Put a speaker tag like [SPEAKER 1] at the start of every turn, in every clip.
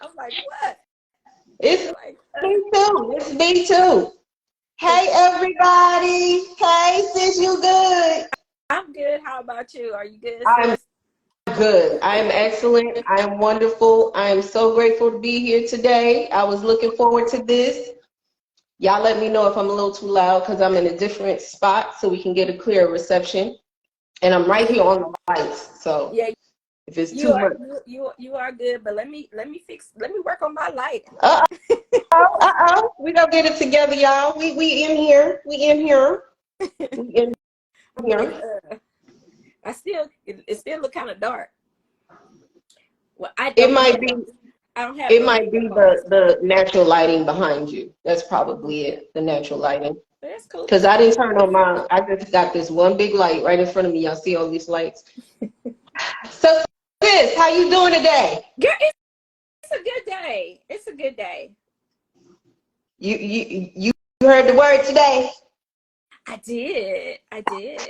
[SPEAKER 1] I'm like, what?
[SPEAKER 2] It's
[SPEAKER 1] Like,
[SPEAKER 2] me too. It's me too. Hey, everybody. Hey, sis, you good?
[SPEAKER 1] I'm good. How about you? Are you good,
[SPEAKER 2] I'm
[SPEAKER 1] sis?
[SPEAKER 2] good. I am excellent. I am wonderful. I am so grateful to be here today. I was looking forward to this. Y'all let me know if I'm a little too loud because I'm in a different spot so we can get a clear reception. And I'm right here on the lights. So
[SPEAKER 1] Yeah,
[SPEAKER 2] if it's
[SPEAKER 1] you
[SPEAKER 2] too
[SPEAKER 1] are
[SPEAKER 2] much.
[SPEAKER 1] you are good. But let me work on my light.
[SPEAKER 2] We gonna get it together, y'all. We in here. We in here. We in
[SPEAKER 1] But
[SPEAKER 2] here.
[SPEAKER 1] it still look kind of dark. Well,
[SPEAKER 2] It might be.
[SPEAKER 1] I don't have
[SPEAKER 2] It
[SPEAKER 1] no
[SPEAKER 2] might be
[SPEAKER 1] makeup on,
[SPEAKER 2] the natural lighting behind you. That's probably it, the natural lighting.
[SPEAKER 1] but that's cool.
[SPEAKER 2] Because I didn't turn on mine. I just got this one big light right in front of me. Y'all see all these lights. So, sis, how you doing today?
[SPEAKER 1] Girl, it's a good day. It's a good day.
[SPEAKER 2] You heard the word today?
[SPEAKER 1] I did. I did.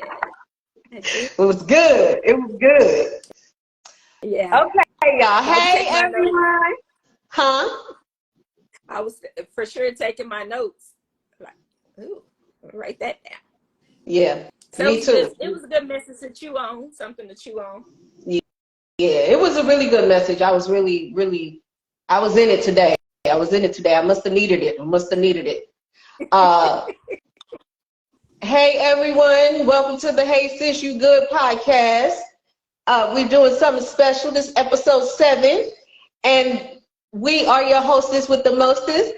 [SPEAKER 1] I did.
[SPEAKER 2] It was good. It was good.
[SPEAKER 1] Yeah.
[SPEAKER 2] Okay, y'all.
[SPEAKER 1] I was
[SPEAKER 2] Hey,
[SPEAKER 1] taking my notes.
[SPEAKER 2] everyone. Huh?
[SPEAKER 1] I was for sure taking my notes. Like, ooh, write that down.
[SPEAKER 2] Yeah,
[SPEAKER 1] So
[SPEAKER 2] me too.
[SPEAKER 1] it was a good message to chew on, something to chew on.
[SPEAKER 2] Yeah, it was a really good message. I was really, I was in it today. I was in it today. I must have needed it. I must have needed it. Hey, everyone. Welcome to the Hey Sis You Good podcast. We're doing something special. This is episode 7. And we are your hostess with the mostest.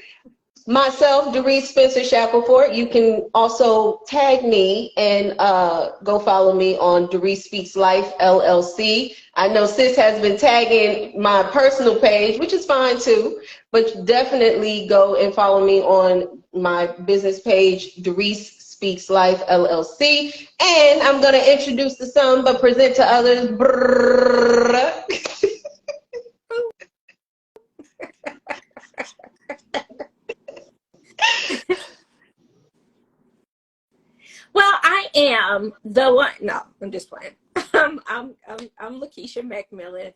[SPEAKER 2] Myself, Doris Spencer Shackelford. You can also tag me and go follow me on Doris Speaks Life, LLC. I know Sis has been tagging my personal page, which is fine too, but definitely go and follow me on my business page, Doris Speaks Life, LLC. And I'm going to introduce to some, but present to others.
[SPEAKER 1] Well, I am the one. No, I'm just playing. I'm Lakeisha McMillan.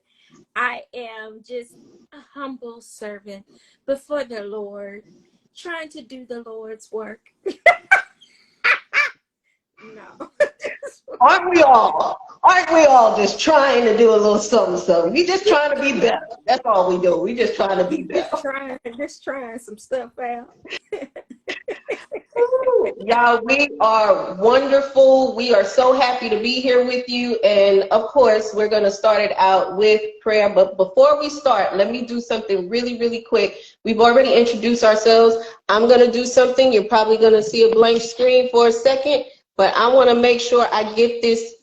[SPEAKER 1] I am just a humble servant before the Lord, trying to do the Lord's work. No.
[SPEAKER 2] Aren't we all? Aren't we all just trying to do a little something, something? We just trying to be better. That's all we do. We just trying to be better.
[SPEAKER 1] Just trying some stuff out.
[SPEAKER 2] Y'all, we are wonderful. We are so happy to be here with you. And of course, we're going to start it out with prayer. But before we start, let me do something really quick. We've already introduced ourselves. I'm going to do something. You're probably going to see a blank screen for a second, but I want to make sure I get this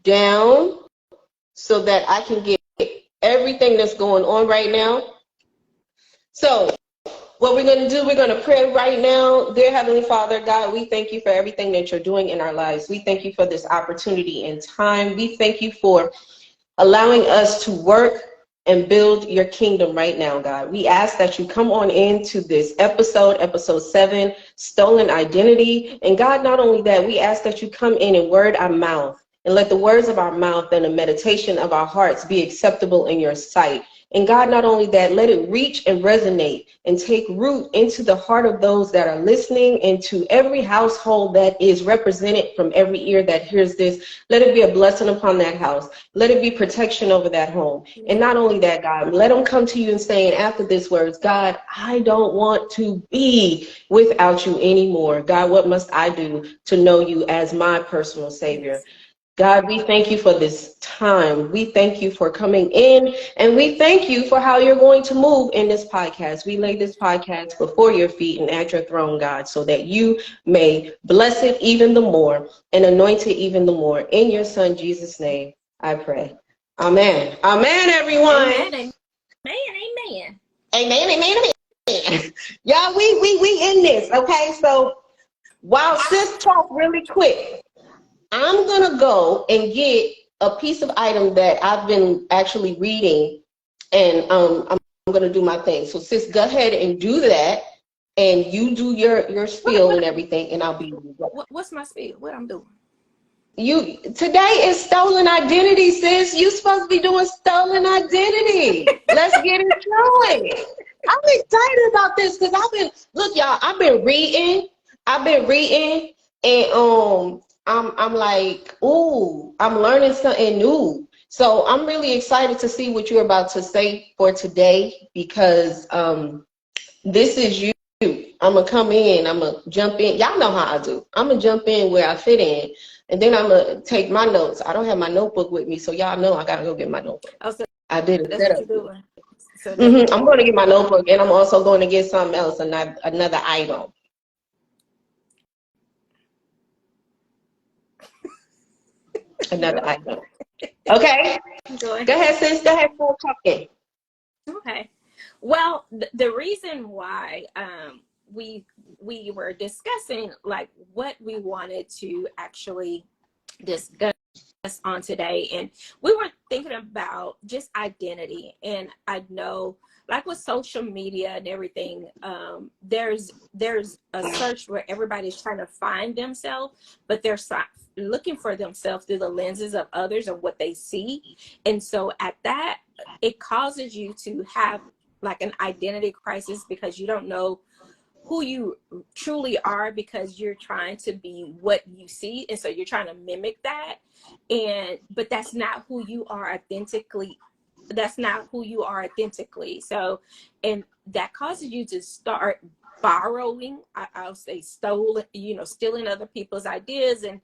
[SPEAKER 2] down so that I can get everything that's going on right now. So what we're going to do, we're going to pray right now. Dear Heavenly Father, God, we thank you for everything that you're doing in our lives. We thank you for this opportunity and time. We thank you for allowing us to work and build your kingdom right now, God. We ask that you come on into this episode 7, Stolen Identity. And God, not only that, we ask that you come in and word our mouth. And let the words of our mouth and the meditation of our hearts be acceptable in your sight. And God, not only that, let it reach and resonate and take root into the heart of those that are listening, into every household that is represented from every ear that hears this. Let it be a blessing upon that house. Let it be protection over that home. And not only that, God, let them come to you and saying after this words, God, I don't want to be without you anymore. God, what must I do to know you as my personal Savior? God, we thank you for this time. We thank you for coming in, and we thank you for how you're going to move in this podcast. We lay this podcast before your feet and at your throne, God, so that you may bless it even the more and anoint it even the more. In your Son, Jesus' name, I pray. Amen. Amen, everyone.
[SPEAKER 1] Amen. Amen.
[SPEAKER 2] Amen, amen, amen. Y'all, we in this, okay? So while sis talk really quick, I'm going to go and get a piece of item that I've been actually reading, and I'm going to do my thing. So, sis, go ahead and do that, and you do your spiel and everything, and I'll be.
[SPEAKER 1] What's my spiel? What I'm doing?
[SPEAKER 2] Today is stolen identity, sis. You supposed to be doing stolen identity. Let's get into it. I'm excited about this because look, y'all, I've been reading, and I'm like, ooh, I'm learning something new. So I'm really excited to see what you're about to say for today, because this is you. I'm gonna come in, I'm gonna jump in. Y'all know how I do. I'm gonna jump in where I fit in, and then I'm gonna take my notes. I don't have my notebook with me, so y'all know I gotta go get my notebook.
[SPEAKER 1] Oh, so
[SPEAKER 2] I did a
[SPEAKER 1] that's what
[SPEAKER 2] setup.
[SPEAKER 1] you're doing. So that's what
[SPEAKER 2] I'm
[SPEAKER 1] you're
[SPEAKER 2] going to
[SPEAKER 1] doing.
[SPEAKER 2] get my notebook, and I'm also going to get something else, another item. Another
[SPEAKER 1] Go,
[SPEAKER 2] item. Okay?
[SPEAKER 1] go
[SPEAKER 2] Go ahead,
[SPEAKER 1] ahead.
[SPEAKER 2] sis. Go ahead, start talking.
[SPEAKER 1] Okay. Well, the reason why we were discussing like what we wanted to actually discuss on today, and we were thinking about just identity. And I know, like with social media and everything, there's a search where everybody's trying to find themselves, but they're looking for themselves through the lenses of others and what they see. And so at that, it causes you to have like an identity crisis, because you don't know who you truly are, because you're trying to be what you see, and so you're trying to mimic that. And but that's not who you are authentically. That's not who you are authentically. So, and that causes you to start borrowing, I'll say stolen, stealing other people's ideas and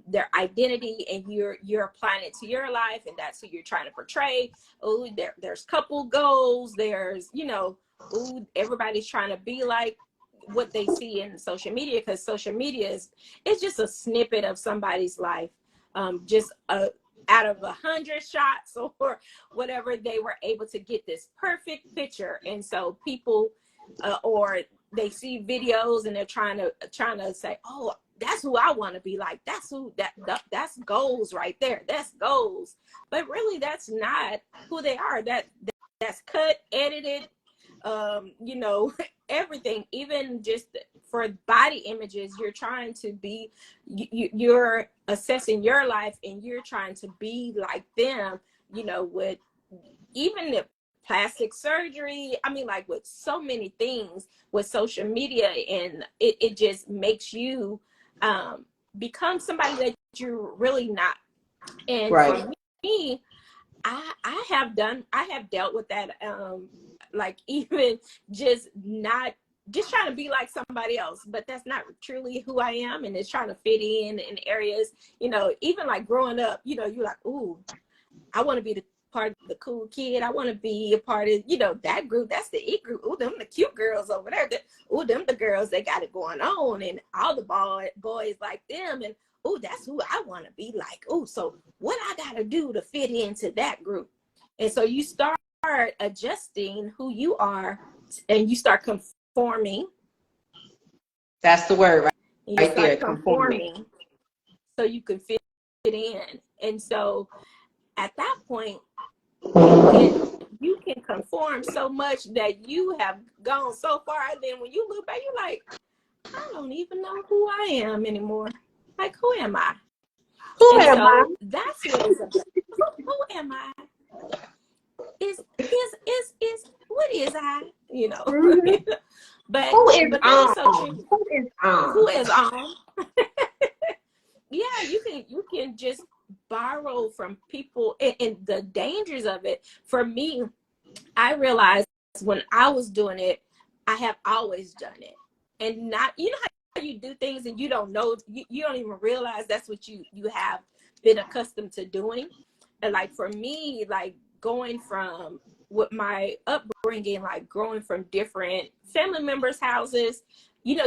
[SPEAKER 1] their identity, and you're applying it to your life, and that's who you're trying to portray. Oh, there's couple goals, there's ooh, everybody's trying to be like what they see in social media, because social media it's just a snippet of somebody's life, just out of 100 shots or whatever, they were able to get this perfect picture. And so people or they see videos and they're trying to say, oh, that's who I want to be like. That's who that's goals right there. That's goals. But really that's not who they are. That's cut, edited, everything. Even just for body images, you're trying to be, you're assessing your life and you're trying to be like them, with even the plastic surgery. I mean, like with so many things with social media, and it just makes you become somebody that you're really not. And
[SPEAKER 2] Right.
[SPEAKER 1] for me, I have dealt with that, like even just not just trying to be like somebody else, but that's not truly who I am, and it's trying to fit in areas, even like growing up, you're like, ooh, I want to be the part of the cool kid. I want to be a part of, that group. That's the E group. Ooh, them the cute girls over there. Ooh, them the girls that got it going on, and all the boys like them. And ooh, that's who I want to be like. Ooh, so what I got to do to fit into that group? And so you start adjusting who you are, and you start conforming.
[SPEAKER 2] That's the word
[SPEAKER 1] And you
[SPEAKER 2] right there,
[SPEAKER 1] start
[SPEAKER 2] conforming.
[SPEAKER 1] conforming so you can fit in. And so at that point, you can conform so much that you have gone so far. And then when you look back, you're like, I don't even know who I am anymore. Like, who am I?
[SPEAKER 2] Who
[SPEAKER 1] And
[SPEAKER 2] am I?
[SPEAKER 1] so that's what it's about. Who am I? Is what is I?
[SPEAKER 2] Mm-hmm.
[SPEAKER 1] but
[SPEAKER 2] Who is
[SPEAKER 1] that is so
[SPEAKER 2] on?
[SPEAKER 1] true.
[SPEAKER 2] Who is
[SPEAKER 1] Who
[SPEAKER 2] on?
[SPEAKER 1] is on? Yeah, you can just borrow from people, and the dangers of it. For me, I realized when I was doing it, I have always done it. And not, how you do things and you don't know, you don't even realize that's what you have been accustomed to doing. And like for me, like going from with my upbringing, like growing from different family members' houses,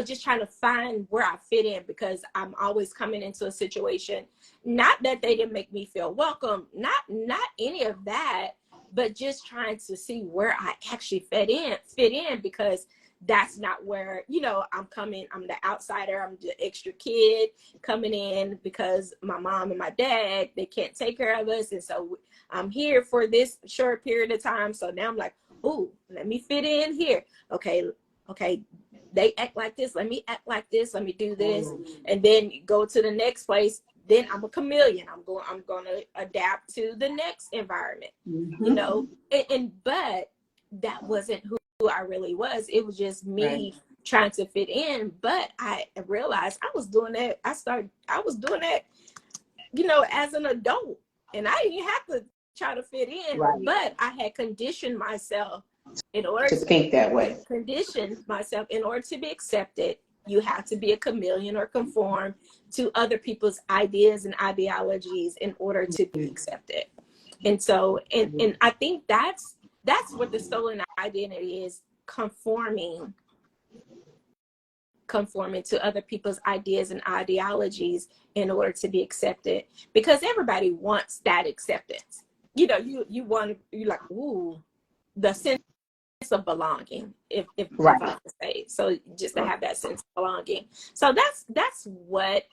[SPEAKER 1] just trying to find where I fit in, because I'm always coming into a situation, not that they didn't make me feel welcome, not any of that, but just trying to see where I actually fit in, because that's not where, I'm the outsider, I'm the extra kid coming in, because my mom and my dad, they can't take care of us. And so I'm here for this short period of time. So now I'm like, ooh, let me fit in here. Okay, they act like this, let me act like this, let me do this. And then go to the next place, then I'm a chameleon. I'm going to adapt to the next environment, you know, but that wasn't who I really was. It was just me trying to fit in. But I realized I was doing that. I was doing that, you know, as an adult, and I didn't have to try to fit in, but I had conditioned myself in order
[SPEAKER 2] to think that way.
[SPEAKER 1] Conditioned myself in order to be accepted. You have to be a chameleon or conform to other people's ideas and ideologies in order to be accepted. And so, and I think that's what the stolen identity is, conforming to other people's ideas and ideologies in order to be accepted, because everybody wants that acceptance. You know, you're like, ooh, the sense of belonging, if I could say. So just to have that sense of belonging. So that's what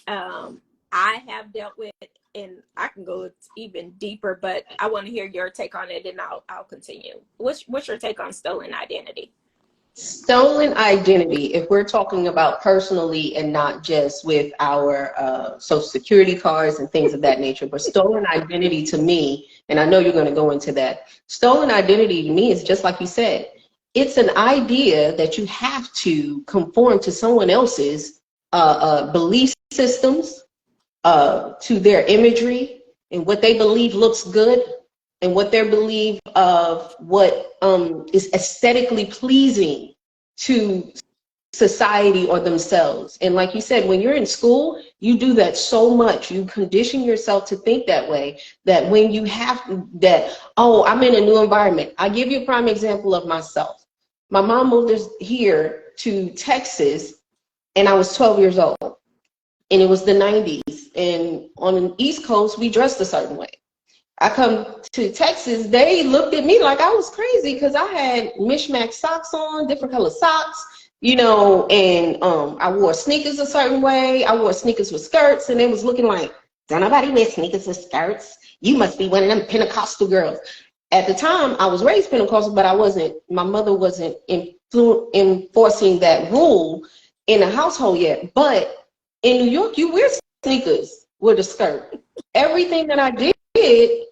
[SPEAKER 1] I have dealt with, and I can go even deeper, but I want to hear your take on it, and I'll continue. What's your take on stolen identity?
[SPEAKER 2] Stolen identity, if we're talking about personally and not just with our social security cards and things of that nature, but stolen identity to me, and I know you're going to go into that, stolen identity to me is just like you said, it's an idea that you have to conform to someone else's belief systems, to their imagery and what they believe looks good, and what they believe of what is aesthetically pleasing to society or themselves. And like you said, when you're in school, you do that so much. You condition yourself to think that way, that when you have that, oh, I'm in a new environment. I give you a prime example of myself. My mom moved us here to Texas, and I was 12 years old. And it was the 90s. And on the East Coast, we dressed a certain way. I come to Texas, they looked at me like I was crazy because I had mishmash socks on, different color socks, you know, and I wore sneakers a certain way. I wore sneakers with skirts, and they was looking like, don't nobody wear sneakers with skirts. You must be one of them Pentecostal girls. At the time, I was raised Pentecostal, but my mother wasn't enforcing that rule in the household yet. But in New York, you wear sneakers with a skirt. Everything that I did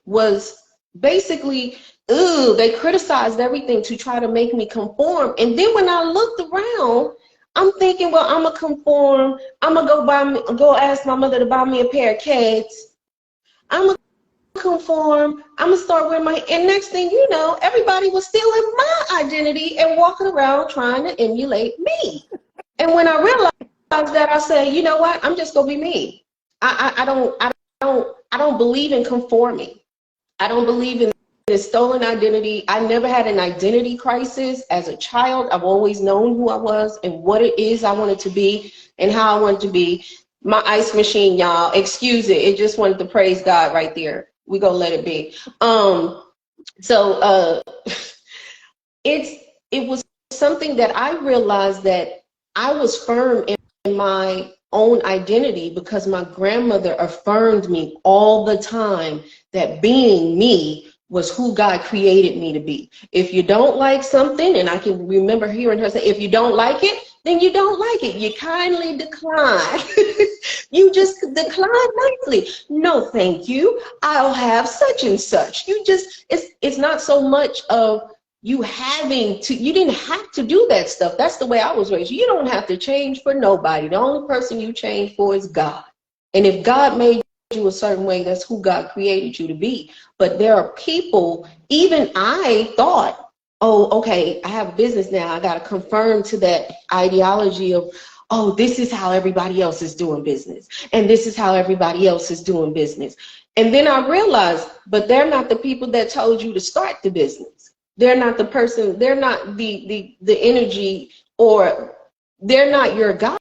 [SPEAKER 2] was basically, they criticized everything to try to make me conform. And then when I looked around, I'm thinking, well, I'm gonna conform. I'm gonna go ask my mother to buy me a pair of kids. I'm gonna conform. I'm gonna start wearing my, and next thing you know, everybody was stealing my identity and walking around trying to emulate me. And when I realized that, I said, you know what? I'm just gonna be me. I don't believe in conforming. I don't believe in this stolen identity. I never had an identity crisis as a child. I've always known who I was and what it is I wanted to be and how I wanted to be. My ice machine, y'all, excuse it. It just wanted to praise God right there. We gonna let it be. It was something that I realized that I was firm in my own identity because my grandmother affirmed me all the time that being me was who God created me to be. If you don't like something, and I can remember hearing her say, if you don't like it, then you don't like it. You kindly decline. You just decline nicely. No, thank you. I'll have such and such. It's not so much of you having to, you didn't have to do that stuff. That's the way I was raised. You don't have to change for nobody. The only person you change for is God. And if God made you a certain way, that's who God created you to be. But there are people, even I thought, oh, okay, I have a business now. I got to conform to that ideology of, oh, this is how everybody else is doing business. And this is how everybody else is doing business. And then I realized, but they're not the people that told you to start the business. They're not the person, they're not the energy, or they're not your God.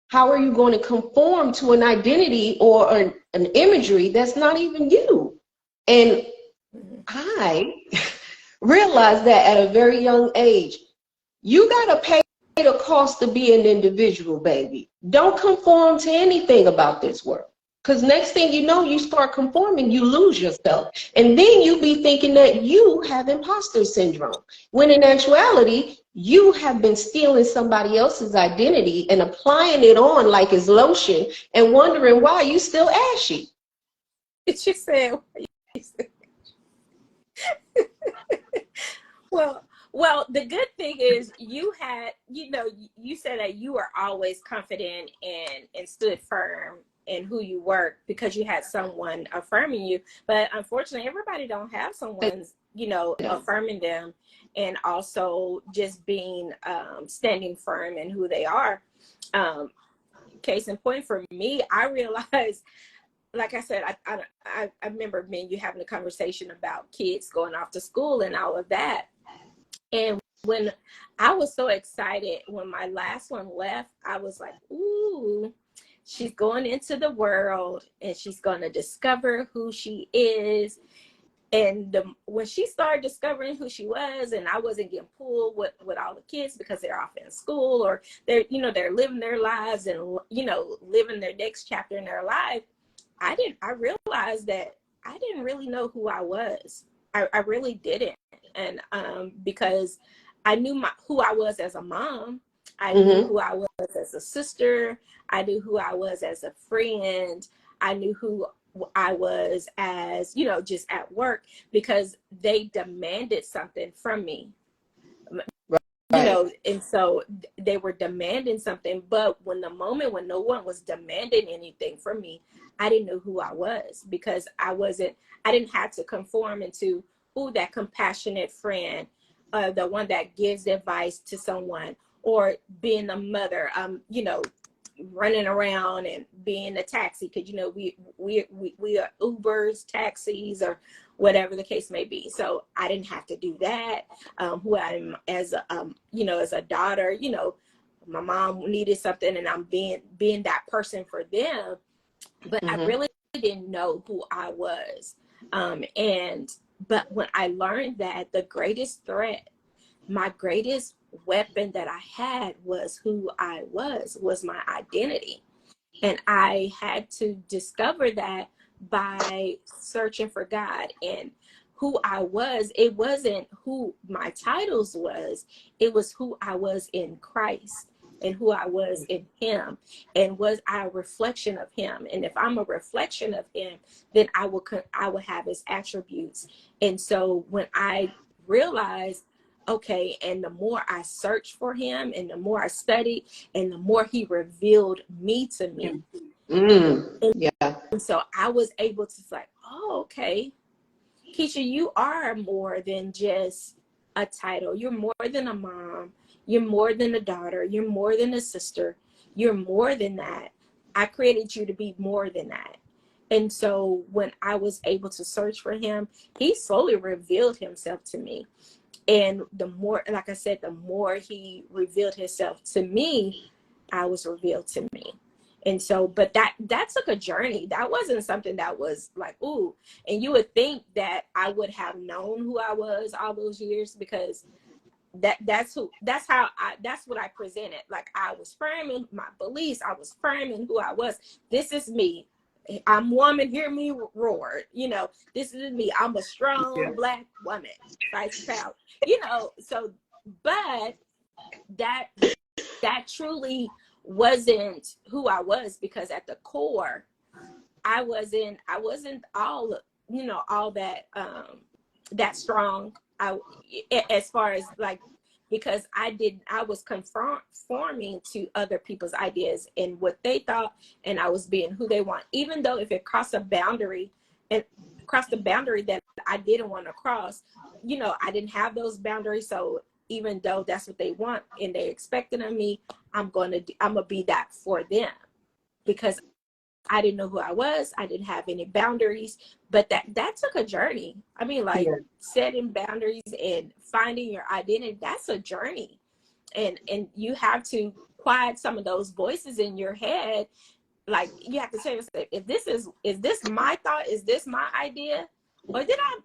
[SPEAKER 2] How are you going to conform to an identity or an imagery that's not even you? And I realized that at a very young age, you got to pay the cost to be an individual, baby. Don't conform to anything about this world. Because next thing you know, you start conforming, you lose yourself. And then you be thinking that you have imposter syndrome. When in actuality, you have been stealing somebody else's identity and applying it on like it's lotion and wondering why you still ashy.
[SPEAKER 1] She said, well, well, the good thing is you had, you said that you were always confident and stood firm in who you were because you had someone affirming you. But unfortunately, everybody don't have someone, affirming them and also just being standing firm in who they are. Case in point for me, I realized, like I said, I remember me and you having a conversation about kids going off to school and all of that. And when I was so excited when my last one left, I was like, ooh, she's going into the world and she's going to discover who she is. And when she started discovering who she was, and I wasn't getting pulled with all the kids because they're off in school or they're living their lives and, living their next chapter in their life, I realized that I didn't really know who I was. I really didn't. And because I knew who I was as a mom, I knew who I was as a sister, I knew who I was as a friend, I knew who I was as, just at work, because they demanded something from me.
[SPEAKER 2] Right.
[SPEAKER 1] And so they were demanding something, but when no one was demanding anything from me, I didn't know who I was because I didn't have to conform into, that compassionate friend, the one that gives advice to someone, or being a mother, running around and being a taxi, because we are Ubers, taxis, or whatever the case may be. So I didn't have to do that. Who I am as a as a daughter, my mom needed something and I'm being that person for them, but I really didn't know who I was. But when I learned that the greatest threat, my greatest weapon that I had was who I was my identity. And I had to discover that by searching for God and who I was. It wasn't who my titles was, it was who I was in Christ and who I was in him, and was I a reflection of him. And if I'm a reflection of him, then I will have his attributes. And so when I realized, okay, and the more I searched for him and the more I studied and the more he revealed me to me.
[SPEAKER 2] Yeah.
[SPEAKER 1] And so I was able to like, oh, okay, Keisha, you are more than just a title. You're more than a mom. You're more than a daughter. You're more than a sister. You're more than that. I created you to be more than that. And so when I was able to search for him, he slowly revealed himself to me. And the more, like I said, the more he revealed himself to me, I was revealed to me. And so, but that took a journey. That wasn't something that was like, ooh. And you would think that I would have known who I was all those years, because that's what I presented. Like, I was firm in my beliefs. I was firm in who I was. This is me. I'm woman, hear me roar. This is me. I'm a strong Black woman. Fights proud. So, but that truly wasn't who I was, because at the core, I wasn't all that that strong. As far as like, because I was conforming to other people's ideas and what they thought, and I was being who they want, even though if it crossed a boundary that I didn't want to cross, I didn't have those boundaries. So even though that's what they want and they expected of me, I'm gonna be that for them, because I didn't know who I was. I didn't have any boundaries. But that took a journey. I mean, like, setting boundaries and finding your identity, that's a journey. And you have to quiet some of those voices in your head. Like, you have to tell yourself, is this my thought? Is this my idea? Or did I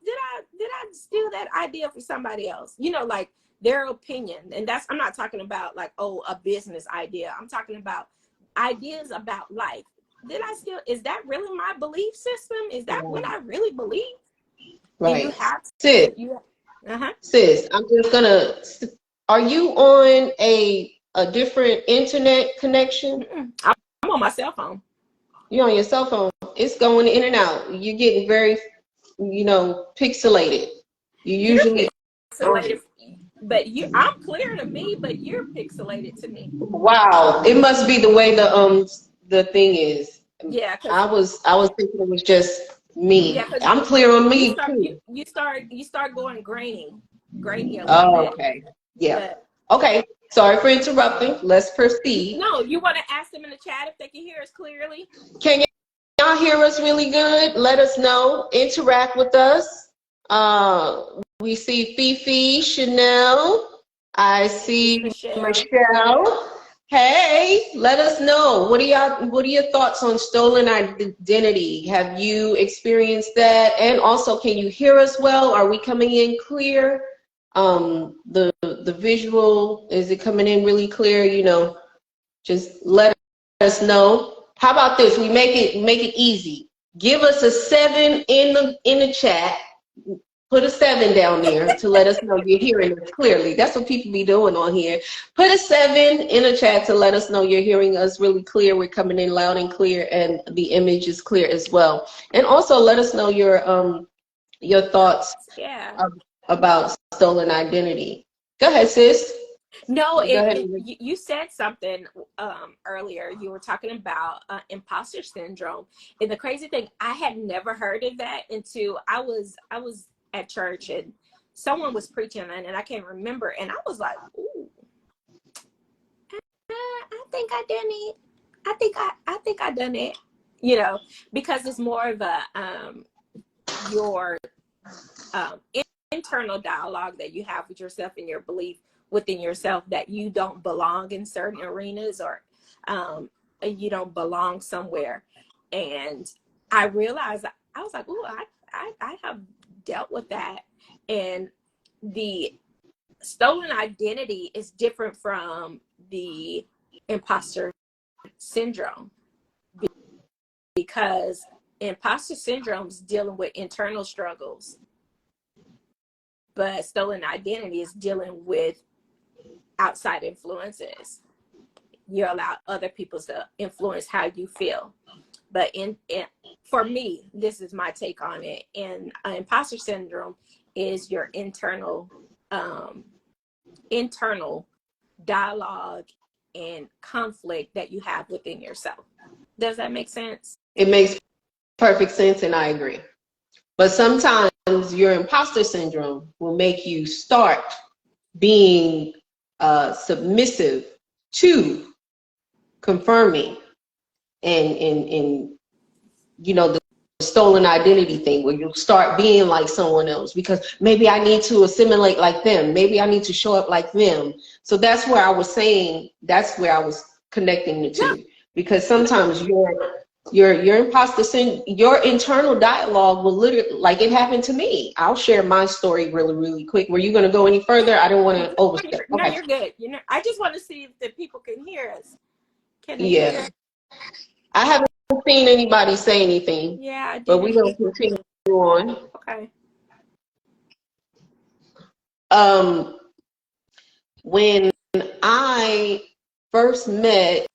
[SPEAKER 1] steal that idea from somebody else? Like, their opinion. And I'm not talking about like, oh, a business idea. I'm talking about ideas about life. Is that really my belief system? Is that what I really believe?
[SPEAKER 2] Right.
[SPEAKER 1] And you have
[SPEAKER 2] Sis,
[SPEAKER 1] to,
[SPEAKER 2] sis, I'm just gonna Are you on a different internet connection?
[SPEAKER 1] I'm on my cell phone.
[SPEAKER 2] You're on your cell phone. It's going in and out. You're getting very, pixelated. You
[SPEAKER 1] You're
[SPEAKER 2] usually
[SPEAKER 1] pixelated, but I'm clear to me, but you're pixelated to me.
[SPEAKER 2] wow. It must be the way the thing is.
[SPEAKER 1] Yeah, because
[SPEAKER 2] I was thinking it was just
[SPEAKER 1] yeah,
[SPEAKER 2] me.
[SPEAKER 1] because
[SPEAKER 2] I'm clear on
[SPEAKER 1] you
[SPEAKER 2] me
[SPEAKER 1] start
[SPEAKER 2] too.
[SPEAKER 1] you start going grainy a little
[SPEAKER 2] Oh,
[SPEAKER 1] bit.
[SPEAKER 2] okay. Yeah.
[SPEAKER 1] But
[SPEAKER 2] Okay. Sorry for interrupting. Let's proceed.
[SPEAKER 1] no, you want to ask them in the chat if they can hear us clearly.
[SPEAKER 2] Can y'all hear us really good? Let us know. Interact with us. We see Fifi, Chanel. I
[SPEAKER 1] Thank you,
[SPEAKER 2] see
[SPEAKER 1] Michelle.
[SPEAKER 2] Michelle. Hey, let us know. What are your thoughts on stolen identity? Have you experienced that? And also, can you hear us well? Are we coming in clear? The visual, is it coming in really clear? Just let us know. How about this? We make it easy. Give us a 7 in the chat. Put a 7 down there to let us know you're hearing us clearly. That's what people be doing on here. Put a 7 in the chat to let us know you're hearing us really clear. We're coming in loud and clear, and the image is clear as well. And also let us know your thoughts
[SPEAKER 1] Yeah.
[SPEAKER 2] about stolen identity. Go ahead, sis.
[SPEAKER 1] No,
[SPEAKER 2] Go ahead.
[SPEAKER 1] you said something earlier. You were talking about imposter syndrome, and the crazy thing, I had never heard of that until I was at church and someone was preaching, and I can't remember, and I was like, "Ooh, I think I done it. I think I done it." Because it's more of a your internal dialogue that you have with yourself and your belief within yourself that you don't belong in certain arenas, or you don't belong somewhere. And I realized, I was like, "Ooh, I have dealt with that." And the stolen identity is different from the imposter syndrome, because imposter syndrome is dealing with internal struggles, but stolen identity is dealing with outside influences. You allow other people to influence how you feel. But for me, this is my take on it. And imposter syndrome is your internal dialogue and conflict that you have within yourself. Does that make sense?
[SPEAKER 2] It makes perfect sense, and I agree. But sometimes your imposter syndrome will make you start being submissive to confirming and the stolen identity thing, where you'll start being like someone else because maybe I need to assimilate like them. Maybe I need to show up like them. So that's where I was saying, that's where I was connecting the two, because sometimes your imposter syndrome, your internal dialogue will literally, like it happened to me. I'll share my story really, really quick. Were you going to go any further? I don't want to overstep.
[SPEAKER 1] No,
[SPEAKER 2] Okay.
[SPEAKER 1] you're good. I just want to see if the people can hear us. Can they
[SPEAKER 2] Yeah.
[SPEAKER 1] hear us?
[SPEAKER 2] I haven't seen anybody say anything,
[SPEAKER 1] Yeah, I
[SPEAKER 2] but we're
[SPEAKER 1] didn't.
[SPEAKER 2] going to continue on.
[SPEAKER 1] Okay.
[SPEAKER 2] When I first met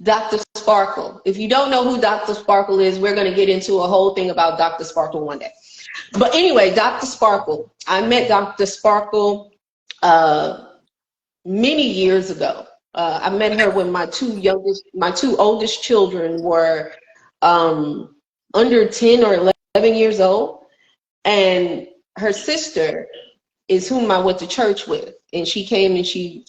[SPEAKER 2] Dr. Sparkle, if you don't know who Dr. Sparkle is, we're going to get into a whole thing about Dr. Sparkle one day. But anyway, Dr. Sparkle, I met Dr. Sparkle many years ago. I met her when my two oldest children were under 10 or 11 years old, and her sister is whom I went to church with, and she came and she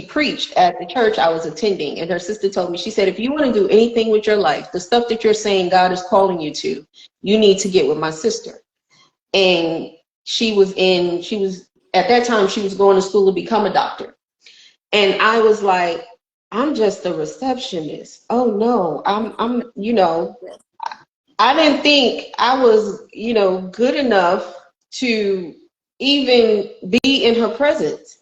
[SPEAKER 2] preached at the church I was attending, and her sister told me, she said, if you want to do anything with your life, the stuff that you're saying God is calling you to, you need to get with my sister. And she was at that time she was going to school to become a doctor. And I was like, I'm just a receptionist. Oh no, I'm I didn't think I was, good enough to even be in her presence.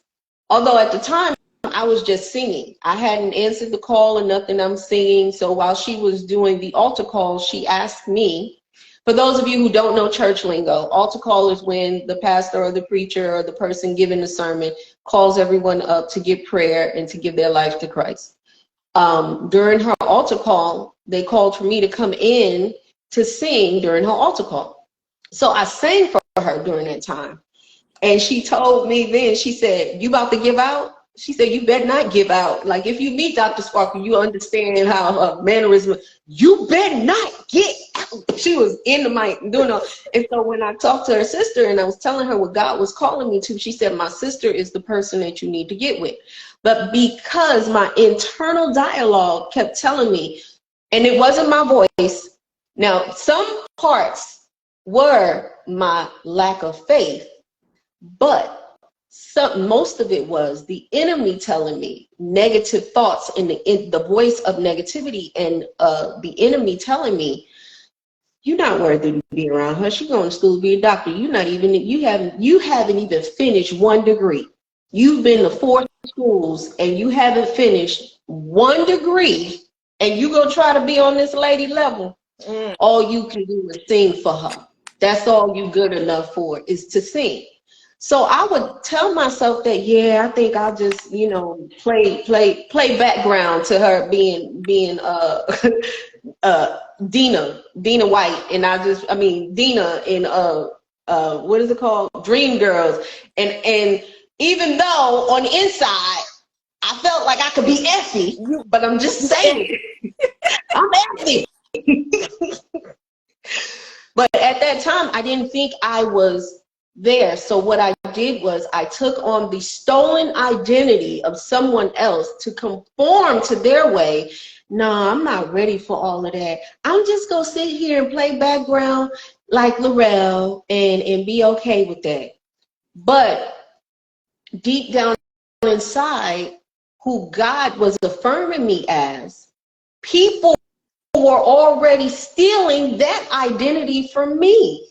[SPEAKER 2] Although at the time I was just singing. I hadn't answered the call or nothing. I'm singing. So while she was doing the altar call, she asked me For those of you who don't know church lingo, altar call is when the pastor or the preacher or the person giving the sermon calls everyone up to give prayer and to give their life to Christ. During her altar call, they called for me to come in to sing during her altar call. So I sang for her during that time. And she told me then, she said, "You about to give out?" She said, "You better not give out. Like, if you meet Dr. Sparkle, you understand how her mannerism, you better not get out." She was in the mic doing all. And so when I talked to her sister and I was telling her what God was calling me to, she said, "My sister is the person that you need to get with." But because my internal dialogue kept telling me, and it wasn't my voice. Now, some parts were my lack of faith, but most of it was the enemy telling me negative thoughts in the voice of negativity, and the enemy telling me, "You're not worthy to be around her. She's going to school to be a doctor. You haven't even finished 1 degree. You've been to 4 schools and you haven't finished 1 degree, and you gonna try to be on this lady level. All you can do is sing for her. That's all you good enough for, is to sing." So I would tell myself that, yeah, I think I'll just, play background to her being Dina White, and Dina in what is it called? Dreamgirls. And even though on the inside I felt like I could be Effie, but I'm just saying, I'm Effie. But at that time, I didn't think I was there. So what I did was I took on the stolen identity of someone else to conform to their way. No, I'm not ready for all of that. I'm just going to sit here and play background like Laurel and be okay with that. But deep down inside, who God was affirming me as, people were already stealing that identity from me.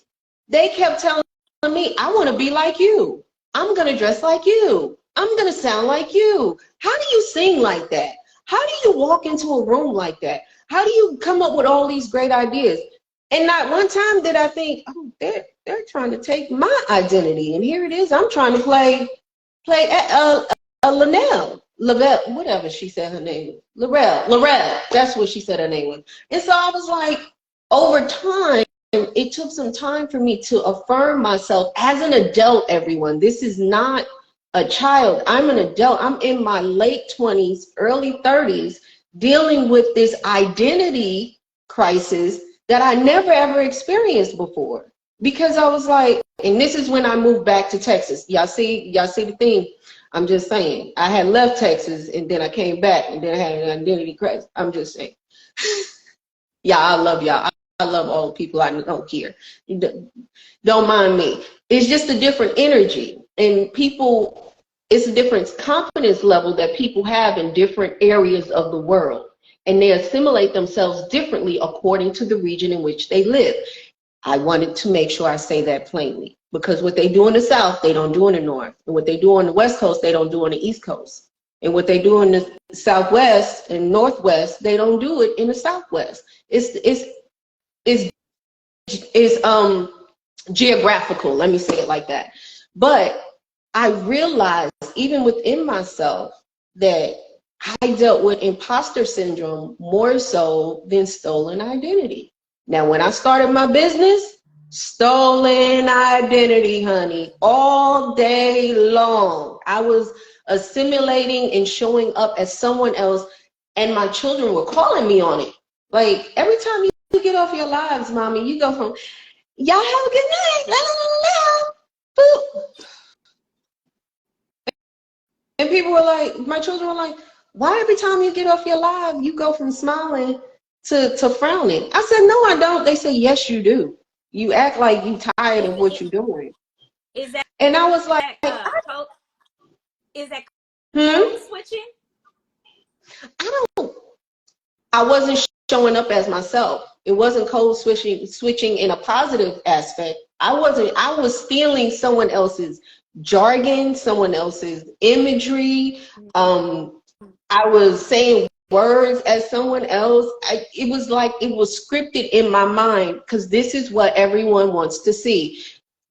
[SPEAKER 2] They kept telling me, "I want to be like you. I'm going to dress like you. I'm going to sound like you. How do you sing like that? How do you walk into a room like that? How do you come up with all these great ideas?" And not one time did I think, "Oh, they're trying to take my identity, and here it is. I'm trying to play Lavelle, whatever she said her name was. Laurel, that's what she said her name was." And so I was like, over time, it took some time for me to affirm myself as an adult, everyone. This is not a child. I'm an adult. I'm in my late 20s, early 30s, dealing with this identity crisis that I never ever experienced before. Because I was like, and this is when I moved back to Texas. Y'all see the theme? I'm just saying. I had left Texas and then I came back and then I had an identity crisis. I'm just saying. Yeah, I love y'all. I love all the people I don't care. Don't mind me. It's just a different energy. And people, it's a different confidence level that people have in different areas of the world. And they assimilate themselves differently according to the region in which they live. I wanted to make sure I say that plainly, because what they do in the South, they don't do in the North. And what they do on the West Coast, they don't do on the East Coast. And what they do in the Southwest and Northwest, they don't do it in the Southwest. It's geographical, let me say it like that. But I realized, even within myself, that I dealt with imposter syndrome more so than stolen identity. Now, when I started my business, stolen identity, honey, all day long. I was assimilating and showing up as someone else, and my children were calling me on it. Like, every time you get off your lives, mommy, you go from, "Y'all have a good night, la la la la, boop." And people were like, my children were like, "Why every time you get off your live, you go from smiling to frowning?" I said, "No, I don't." They said, "Yes, you do. You act like you tired of what you're doing."
[SPEAKER 1] Is that
[SPEAKER 2] And I was like,
[SPEAKER 1] is that
[SPEAKER 2] hmm?
[SPEAKER 1] switching?
[SPEAKER 2] I wasn't showing up as myself. It wasn't code switching in a positive aspect. I was stealing someone else's jargon, someone else's imagery. I was saying words as someone else. It was like it was scripted in my mind because this is what everyone wants to see.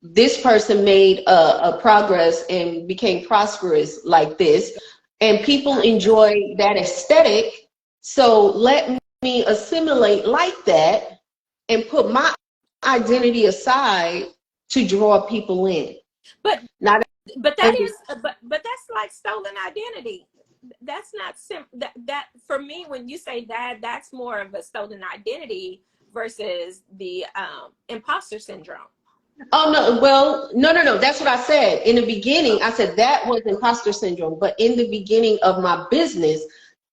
[SPEAKER 2] This person made a progress and became prosperous like this, and people enjoy that aesthetic. So let me assimilate like that and put my identity aside to draw people in.
[SPEAKER 1] But
[SPEAKER 2] Not
[SPEAKER 1] but that is but that's like stolen identity. That's not that for me, when you say that, that's more of a stolen identity versus the imposter syndrome.
[SPEAKER 2] Oh no, well, no. That's what I said. In the beginning, I said that was imposter syndrome. But in the beginning of my business,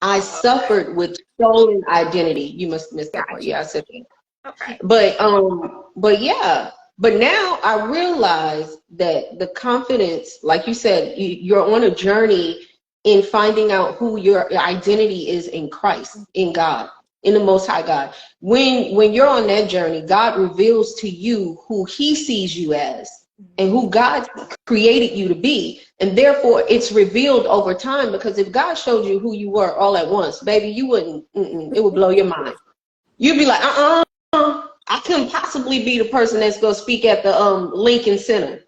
[SPEAKER 2] I suffered with stolen identity. You must miss that part.
[SPEAKER 1] Gotcha.
[SPEAKER 2] Yeah, I said that.
[SPEAKER 1] Okay.
[SPEAKER 2] But yeah. But now I realize that the confidence, like you said, you're on a journey in finding out who your identity is in Christ, in God, in the Most High God. When you're on that journey, God reveals to you who He sees you as and who God created you to be. And therefore, it's revealed over time, because if God showed you who you were all at once, baby, you wouldn't, it would blow your mind. You'd be like, I couldn't possibly be the person that's going to speak at the Lincoln Center.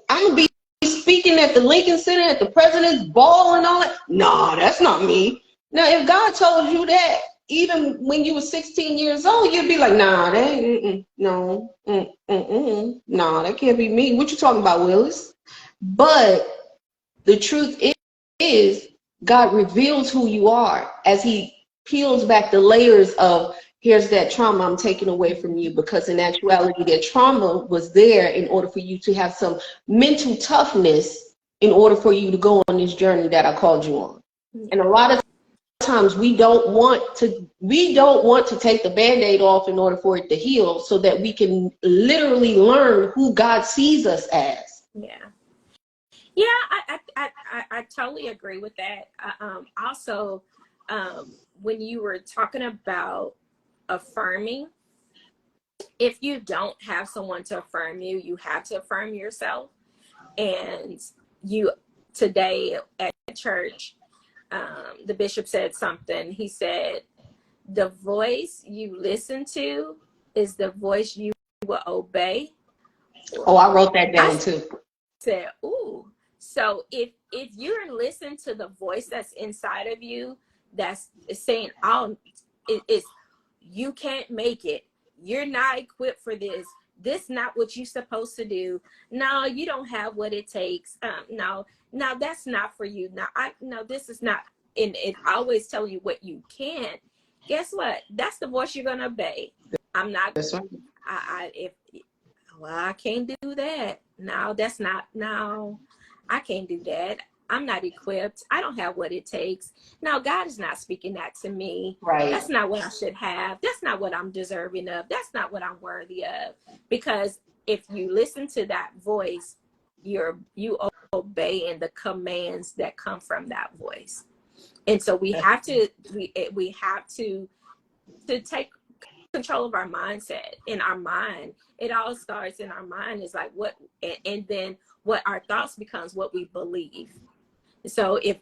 [SPEAKER 2] I'm going to be speaking at the Lincoln Center at the president's ball and all that. No, that's not me. Now, if God told you that, even when you were 16 years old, you'd be like, nah, that, no, no, that can't be me. What you talking about, Willis? But the truth is, God reveals who you are as He peels back the layers of, here's that trauma I'm taking away from you, because in actuality, that trauma was there in order for you to have some mental toughness in order for you to go on this journey that I called you on. And a lot of times we don't want to take the Band-Aid off in order for it to heal, so that we can literally learn who God sees us as.
[SPEAKER 1] Yeah, I totally agree with that. Also, when you were talking about affirming, if you don't have someone to affirm you, you have to affirm yourself. And you, today at church, the bishop said something. He said, the voice you listen to is the voice you will obey.
[SPEAKER 2] Oh, I wrote that down too.
[SPEAKER 1] Said, ooh. So if you're listening to the voice that's inside of you that's saying, oh, it's you can't make it, you're not equipped for this not what you're supposed to do, no, you don't have what it takes, no, that's not for you, this is not, and it always telling you what you can't. Guess what? That's the voice you're gonna obey. I'm not.
[SPEAKER 2] That's right.
[SPEAKER 1] I can't do that. No, that's not. No, I can't do that. I'm not equipped. I don't have what it takes. No, God is not speaking that to me.
[SPEAKER 2] Right.
[SPEAKER 1] That's not what I should have. That's not what I'm deserving of. That's not what I'm worthy of. Because if you listen to that voice, you obeying the commands that come from that voice. And so we have to take control of our mindset. In our mind, it all starts in our mind. Is like what, and then what our thoughts becomes what we believe. So if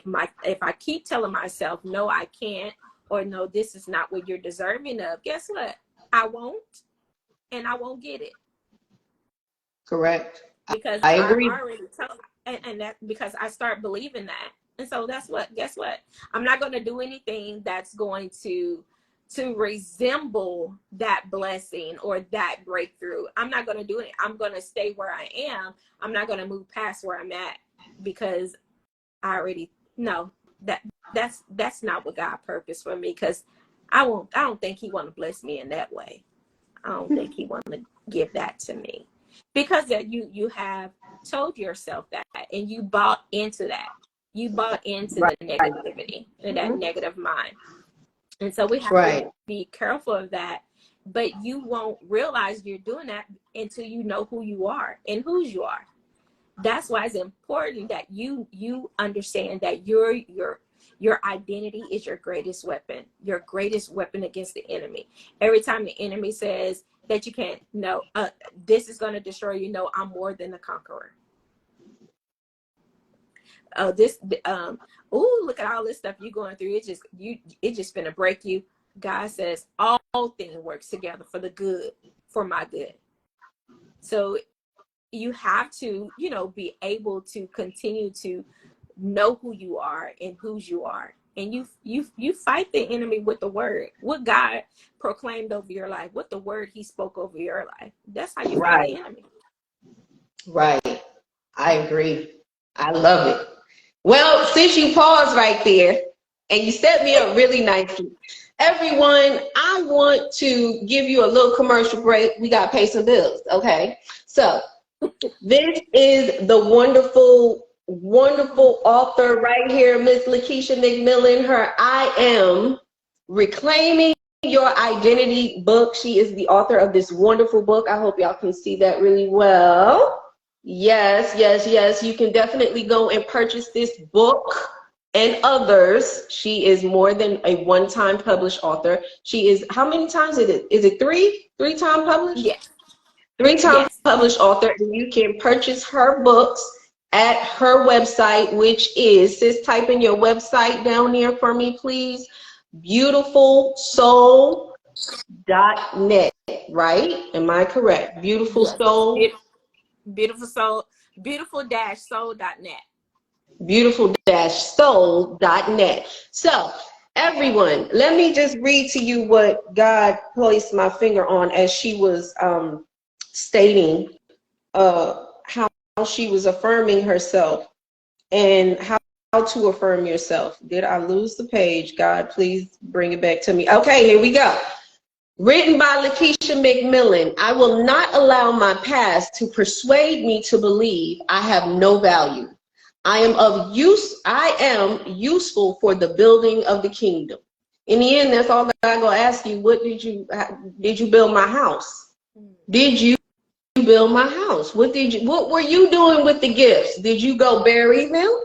[SPEAKER 1] I keep telling myself, no, I can't, or no, this is not what you're deserving of, guess what? I won't, and I won't get it.
[SPEAKER 2] Correct.
[SPEAKER 1] Because
[SPEAKER 2] I agree.
[SPEAKER 1] I already told, and that because I start believing that. And so guess what? I'm not going to do anything that's going to resemble that blessing or that breakthrough. I'm not going to do it. I'm going to stay where I am. I'm not going to move past where I'm at, because I already know that's not what God purposed for me, because I don't think He want to bless me in that way. I don't think He want to give that to me, because that you have told yourself that, and you bought into that. You bought into the negativity and that negative mind. And so we have to be careful of that. But you won't realize you're doing that until you know who you are and whose you are. That's why it's important that you understand that your identity is your greatest weapon against the enemy. Every time the enemy says that you can't, no, this is going to destroy you, no, I'm more than a conqueror. this oh, look at all this stuff you're going through. It just gonna break you. God says all things works together for the good, for my good. So you have to, be able to continue to know who you are and whose you are. And you fight the enemy with the word, what God proclaimed over your life, what the word he spoke over your life. That's how you fight the
[SPEAKER 2] Right.
[SPEAKER 1] enemy.
[SPEAKER 2] Right. I agree. I love it. Well, since you paused right there and you set me up really nicely, everyone, I want to give you a little commercial break. We got to pay some bills, okay? So this is the wonderful, wonderful author right here, Miss Lakeisha McMillan. Her I Am Reclaiming Your Identity book. She is the author of this wonderful book. I hope y'all can see that really well. Yes, yes, yes. You can definitely go and purchase this book and others. She is more than a one-time published author. She is, how many times is it? Is it three? Three-time published?
[SPEAKER 1] Yes.
[SPEAKER 2] Three-time
[SPEAKER 1] Yes.
[SPEAKER 2] published author. And you can purchase her books at her website, which is, sis, type in your website down there for me, please. Beautifulsoul.net, right? Am I correct? Beautiful
[SPEAKER 1] Yes.
[SPEAKER 2] Soul.
[SPEAKER 1] Beautiful soul, beautiful-soul.net.
[SPEAKER 2] Beautiful-soul.net. So, everyone, let me just read to you what God placed my finger on as she was stating how she was affirming herself and how to affirm yourself. Did I lose the page? God, please bring it back to me. Okay, here we go. Written by Lakeisha McMillan. I will not allow my past to persuade me to believe I have no value. I am useful for the building of the kingdom. In the end, that's all God gonna ask you. What did you build my house? Did you build my house? What were you doing with the gifts? Did you go bury them?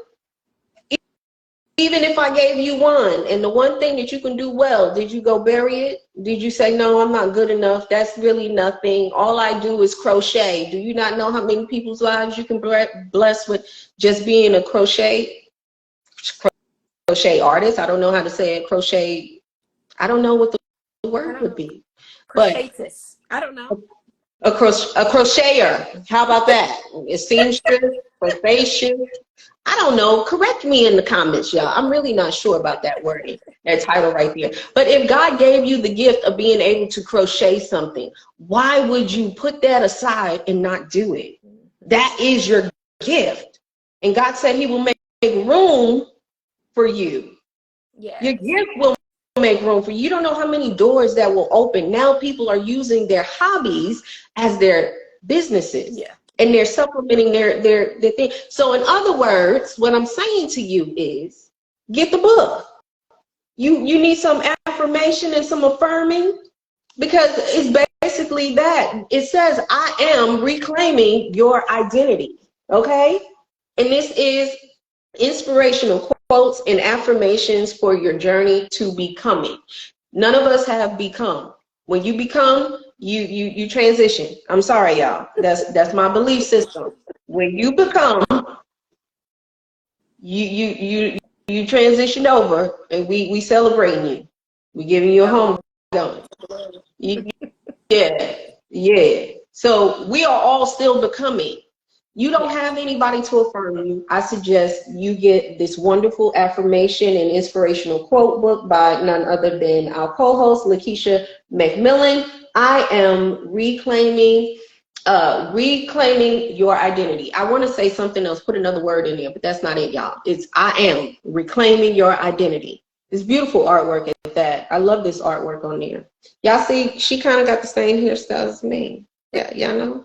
[SPEAKER 2] Even if I gave you one, and the one thing that you can do well, did you go bury it? Did you say, no, I'm not good enough? That's really nothing. All I do is crochet. Do you not know how many people's lives you can bless with just being a crochet artist? I don't know how to say it. Crochet. I don't know what the
[SPEAKER 1] I
[SPEAKER 2] word
[SPEAKER 1] don't
[SPEAKER 2] would
[SPEAKER 1] know.
[SPEAKER 2] be. But
[SPEAKER 1] Crochetus. I don't know.
[SPEAKER 2] a crocheter. How about that? A seamstress, crochet. I don't know. Correct me in the comments, y'all. I'm really not sure about that wording, that title right there. But if God gave you the gift of being able to crochet something, why would you put that aside and not do it? That is your gift. And God said he will make room for you. Your
[SPEAKER 1] Yes.
[SPEAKER 2] gift will make room for you. You don't know how many doors that will open. Now people are using their hobbies as their businesses.
[SPEAKER 1] Yeah.
[SPEAKER 2] And they're supplementing their thing. So in other words, what I'm saying to you is get the book. You need some affirmation and some affirming, because it's basically that. It says, I am reclaiming your identity. Okay? And this is inspirational quotes and affirmations for your journey to becoming. None of us have become. When you become, you transition. I'm sorry, y'all. That's my belief system. When you become, you transition over, and we celebrating you. We giving you a home going. Yeah, yeah. So we are all still becoming. You don't have anybody to affirm you. I suggest you get this wonderful affirmation and inspirational quote book by none other than our co-host, Lakeisha McMillan. I am reclaiming your identity. I want to say something else, put another word in there, but that's not it, y'all. It's I am reclaiming your identity. It's beautiful artwork at that. I love this artwork on there. Y'all see, she kind of got the same hairstyle as me. Yeah, y'all know.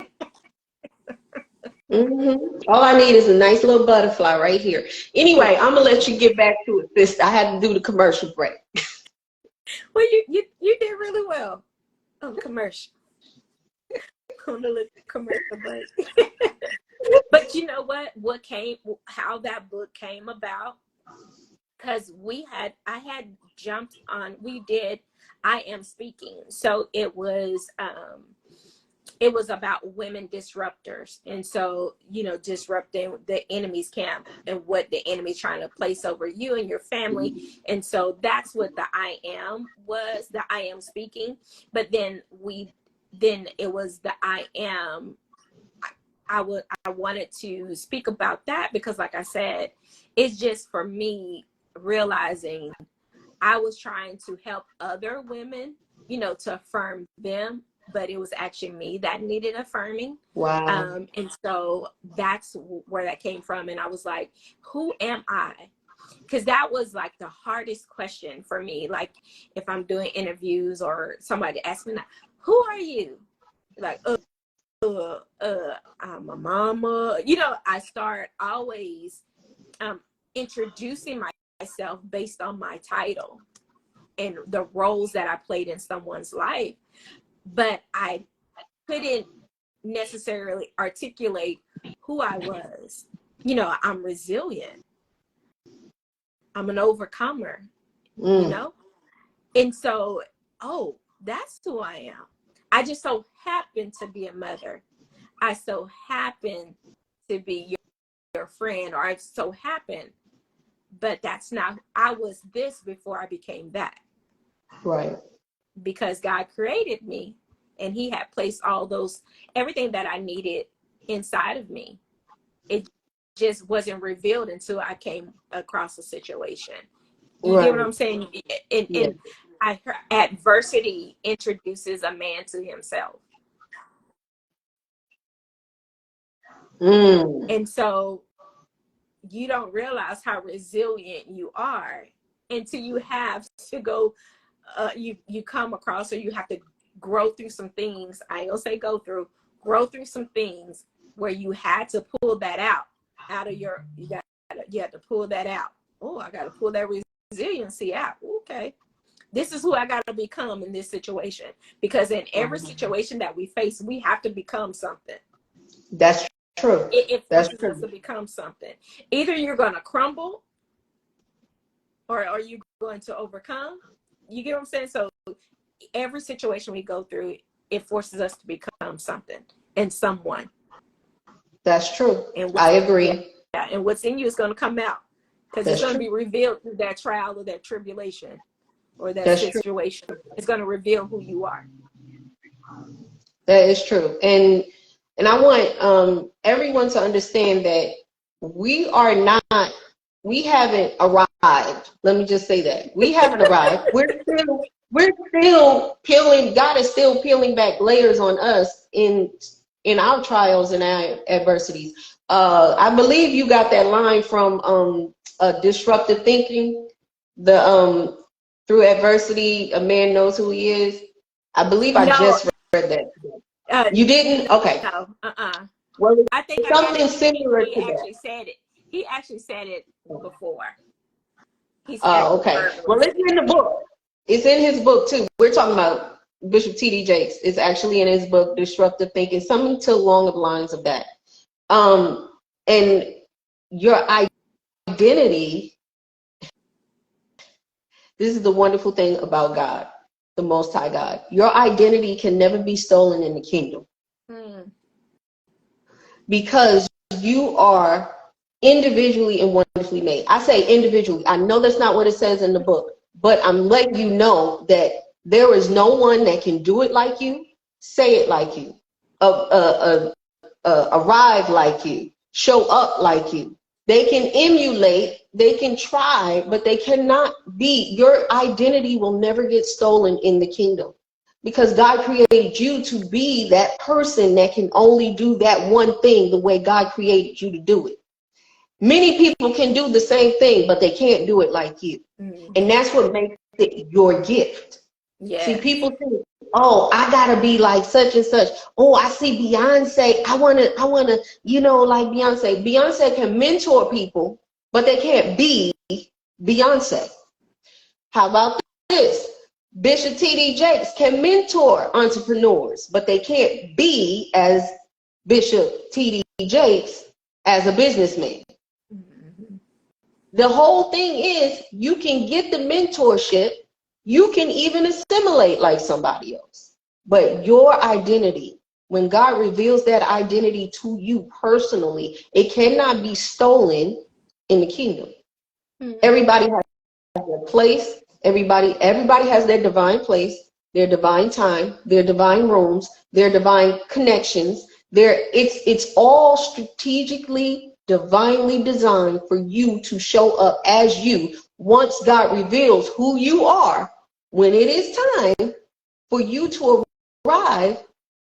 [SPEAKER 2] All I need is a nice little butterfly right here. Anyway, I'm gonna let you get back to it, sis. I had to do the commercial break.
[SPEAKER 1] Well, you did really well on the commercial. On the little commercial break. But you know what? How that book came about? Because I had jumped on. We did. I Am Speaking. So it was it was about women disruptors. And so, you know, disrupting the enemy's camp and what the enemy's trying to place over you and your family. And so that's what the I am was, the I am speaking. But then it was the I am. I wanted to speak about that because, like I said, it's just for me realizing I was trying to help other women, you know, to affirm them, but it was actually me that needed affirming.
[SPEAKER 2] Wow.
[SPEAKER 1] And so that's where that came from. And I was like, who am I? Because that was like the hardest question for me. Like if I'm doing interviews or somebody asks me, who are you? Like, I'm a mama. You know, I start always introducing myself based on my title and the roles that I played in someone's life. But I couldn't necessarily articulate who I was. You know, I'm resilient. I'm an overcomer, you know? And so, oh, that's who I am. I just so happen to be a mother. I so happen to be your friend, or I so happen, but that's not, I was this before I became that.
[SPEAKER 2] Right.
[SPEAKER 1] Because God created me and he had placed all those, everything that I needed inside of me. It just wasn't revealed until I came across a situation. You get what I'm saying? And I heard adversity introduces a man to himself. And so you don't realize how resilient you are until you have to go, you come across, or you have to grow through some things. I ain't gonna say grow through some things where you had to pull that out of your, you had to pull that out. Oh, I got to pull that resiliency out. Okay. This is who I got to become in this situation, because in every situation that we face, we have to become something.
[SPEAKER 2] That's true.
[SPEAKER 1] It forces us to become something. Either you're going to crumble or are you going to overcome? You get what I'm saying? So every situation we go through, it forces us to become something and someone.
[SPEAKER 2] That's true. I agree.
[SPEAKER 1] Yeah, and what's in you is going to come out, because it's going to be revealed through that trial or that tribulation or that situation. It's going to reveal who you are.
[SPEAKER 2] That is true. And I want everyone to understand that we haven't arrived. Let me just say that. We haven't arrived. We're still peeling, God is still peeling back layers on us in our trials and our adversities. I believe you got that line from Disruptive Thinking, through adversity, a man knows who he is. I believe I just read that. You didn't? Okay.
[SPEAKER 1] No.
[SPEAKER 2] Well,
[SPEAKER 1] I think
[SPEAKER 2] something similar to
[SPEAKER 1] that. He actually said it before.
[SPEAKER 2] Okay. Well, it's in the book. It's in his book too. We're talking about Bishop T.D. Jakes. It's actually in his book, Disruptive Thinking, something along the lines of that. And your identity, this is the wonderful thing about God, the Most High God. Your identity can never be stolen in the kingdom. Because you are individually and wonderfully made. I say individually. I know that's not what it says in the book, but I'm letting you know that there is no one that can do it like you, say it like you, arrive like you, show up like you. They can emulate, they can try, but they cannot be. Your identity will never get stolen in the kingdom, because God created you to be that person that can only do that one thing the way God created you to do it. Many people can do the same thing, but they can't do it like you. And that's what makes it your gift. Yes. See, people think, oh, I gotta be like such and such. Oh, I see Beyonce. I wanna, like Beyonce. Beyonce can mentor people, but they can't be Beyonce. How about this? Bishop T.D. Jakes can mentor entrepreneurs, but they can't be as Bishop T.D. Jakes as a businessman. The whole thing is, you can get the mentorship, you can even assimilate like somebody else, but your identity when God reveals that identity to you personally, it cannot be stolen in the kingdom.
[SPEAKER 1] Mm-hmm.
[SPEAKER 2] Everybody has their place. Everybody has their divine place, their divine time, their divine rooms, their divine connections. It's all strategically, divinely designed for you to show up as you. Once God reveals who you are, when it is time for you to arrive,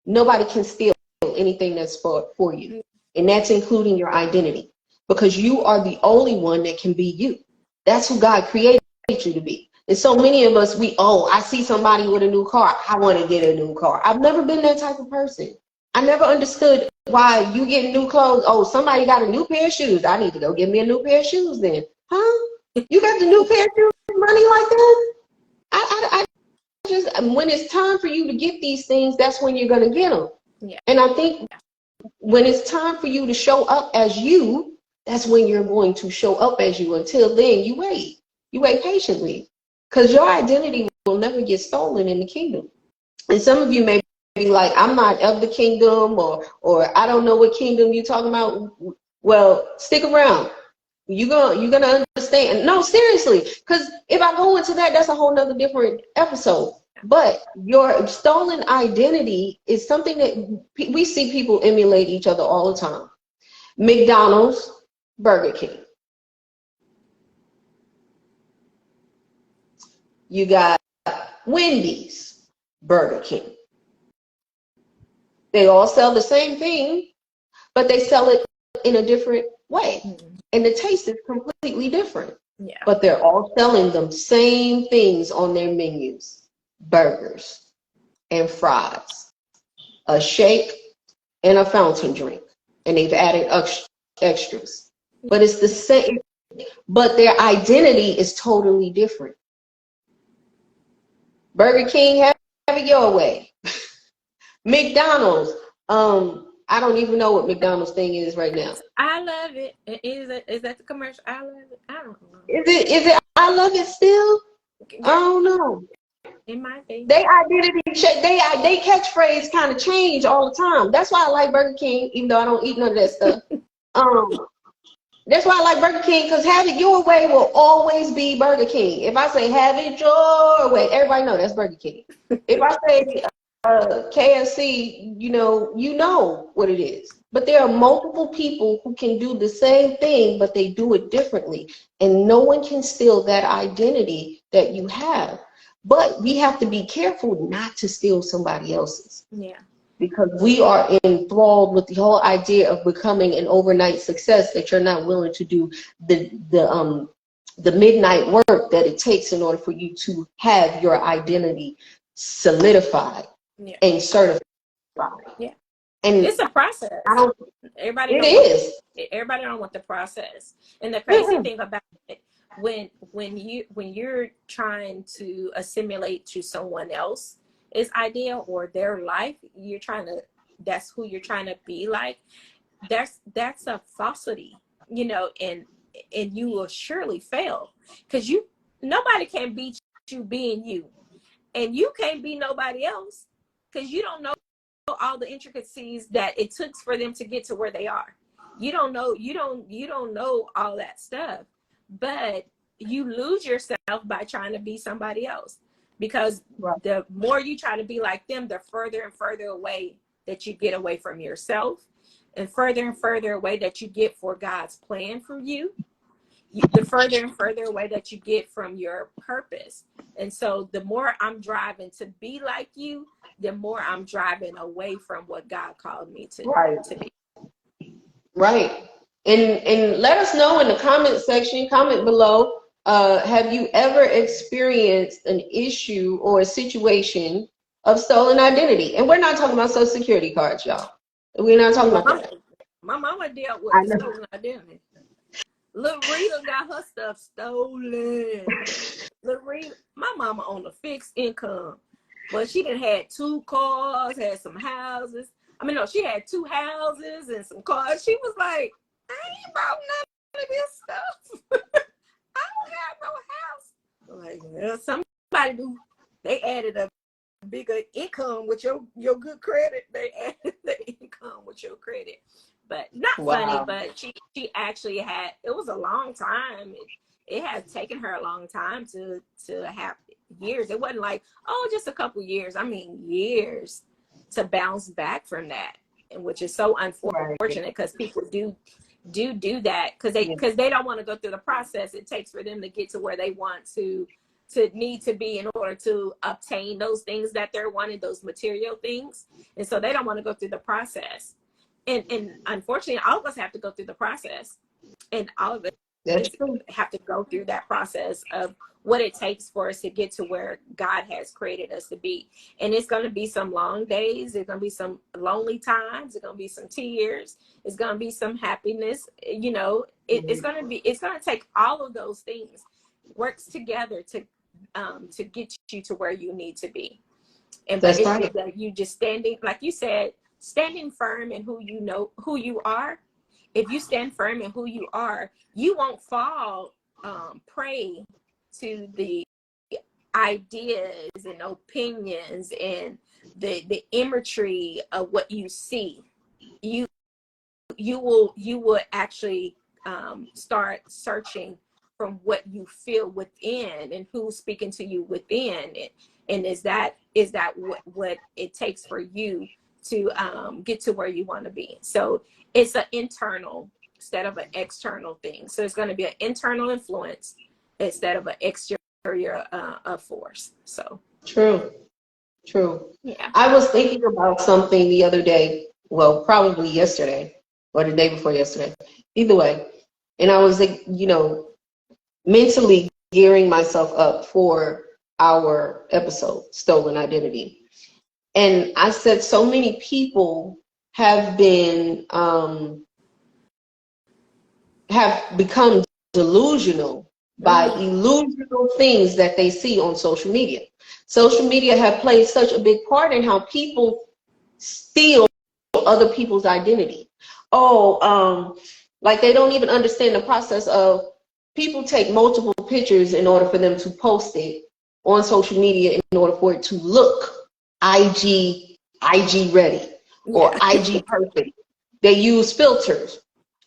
[SPEAKER 2] nobody can steal anything that's for you. And that's including your identity. Because you are the only one that can be you. That's who God created you to be. And so many of us, I see somebody with a new car, I want to get a new car. I've never been that type of person. I never understood why you get new clothes. Oh, somebody got a new pair of shoes. I need to go get me a new pair of shoes then. Huh? You got the new pair of shoes money like that? I just, when it's time for you to get these things, that's when you're going to get them.
[SPEAKER 1] Yeah.
[SPEAKER 2] And I think when it's time for you to show up as you, that's when you're going to show up as you. Until then, you wait. You wait patiently, because your identity will never get stolen in the kingdom. And some of you may be like, I'm not of the kingdom, or I don't know what kingdom you're talking about. Well, stick around. You're gonna understand. No, seriously, because if I go into that, that's a whole nother different episode. But your stolen identity is something that we see people emulate each other all the time. McDonald's, Burger King. You got Wendy's, Burger King. They all sell the same thing, but they sell it in a different way.
[SPEAKER 1] Mm-hmm.
[SPEAKER 2] And the taste is completely different.
[SPEAKER 1] Yeah.
[SPEAKER 2] But they're all selling the same things on their menus. Burgers and fries, a shake, and a fountain drink. And they've added extras. But it's the same, but their identity is totally different. Burger King, have it your way. McDonald's, I don't even know what McDonald's thing is right now.
[SPEAKER 1] I love it. Is that the commercial? I love it. I don't know.
[SPEAKER 2] Is it I love it still?
[SPEAKER 1] Yeah.
[SPEAKER 2] I don't know.
[SPEAKER 1] It might be.
[SPEAKER 2] They identity, they catchphrase kind of change all the time. That's why I like Burger King, even though I don't eat none of that stuff. That's why I like Burger King, because have it your way will always be Burger King. If I say have it your way, everybody know that's Burger King. If I say KFC, you know what it is. But there are multiple people who can do the same thing, but they do it differently. And no one can steal that identity that you have. But we have to be careful not to steal somebody else's.
[SPEAKER 1] Yeah.
[SPEAKER 2] Because we are enthralled with the whole idea of becoming an overnight success, that you're not willing to do the midnight work that it takes in order for you to have your identity solidified. Yeah. And certified.
[SPEAKER 1] Yeah.
[SPEAKER 2] And
[SPEAKER 1] it's a process. Everybody don't want the process. And the crazy thing about it, when you're trying to assimilate to someone else's idea or their life, that's who you're trying to be like. That's a falsity, and you will surely fail, because nobody can beat you being you, and you can't be nobody else, because you don't know all the intricacies that it took for them to get to where they are. You don't know all that stuff, but you lose yourself by trying to be somebody else, because the more you try to be like them, the further and further away that you get away from yourself, and further away that you get for God's plan for you, the further and further away that you get from your purpose. And so the more I'm driving to be like you, the more I'm driving away from what God called me to be.
[SPEAKER 2] Right. And let us know in the comment section, comment below, have you ever experienced an issue or a situation of stolen identity? And we're not talking about Social Security cards, y'all. We're not talking about that.
[SPEAKER 1] My mama dealt with the stolen identity. Little Rita got her stuff stolen. Little Rita, my mama on a fixed income, but she done had 2 cars, had some houses. I mean, no, she had 2 houses and some cars. She was like, I ain't bought none of this stuff. I don't have no house. Like, well, somebody do. They added up bigger income with your good credit. They added the income with your credit. But not funny,
[SPEAKER 2] Wow.
[SPEAKER 1] but she actually had, it was a long time. It had taken her a long time to have years. It wasn't like, oh, just a couple years. I mean, years to bounce back from that. And which is so
[SPEAKER 2] Right.
[SPEAKER 1] unfortunate because people do that because they don't want to go through the process it takes for them to get to where they want to need to be in order to obtain those things that they're wanting, those material things. And so they don't want to go through the process. And unfortunately, all of us have to go through the process. And all of
[SPEAKER 2] That's
[SPEAKER 1] us
[SPEAKER 2] true.
[SPEAKER 1] have to go through that process of what it takes for us to get to where God has created us to be. And it's going to be some long days. There's going to be some lonely times. There's going to be some tears. It's going to be some happiness. You know, it's going to take all of those things works together to get you to where you need to be. And but
[SPEAKER 2] That's right.
[SPEAKER 1] you just standing, like you said, standing firm in who you know who you are. If you stand firm in who you are, you won't fall prey to the ideas and opinions and the imagery of what you see. You will actually start searching from what you feel within and who's speaking to you within it. And is that what it takes for you to get to where you want to be? So it's an internal instead of an external thing. So it's going to be an internal influence instead of an exterior force. So
[SPEAKER 2] True.
[SPEAKER 1] yeah.
[SPEAKER 2] I was thinking about something the other day, well, probably yesterday or the day before yesterday, either way. And I was, like, mentally gearing myself up for our episode, Stolen Identity. And I said so many people have become delusional by illusional things that they see on social media. Social media have played such a big part in how people steal other people's identity. Like they don't even understand the process of people take multiple pictures in order for them to post it on social media in order for it to look IG ready or
[SPEAKER 1] Yeah.
[SPEAKER 2] IG perfect. They use filters.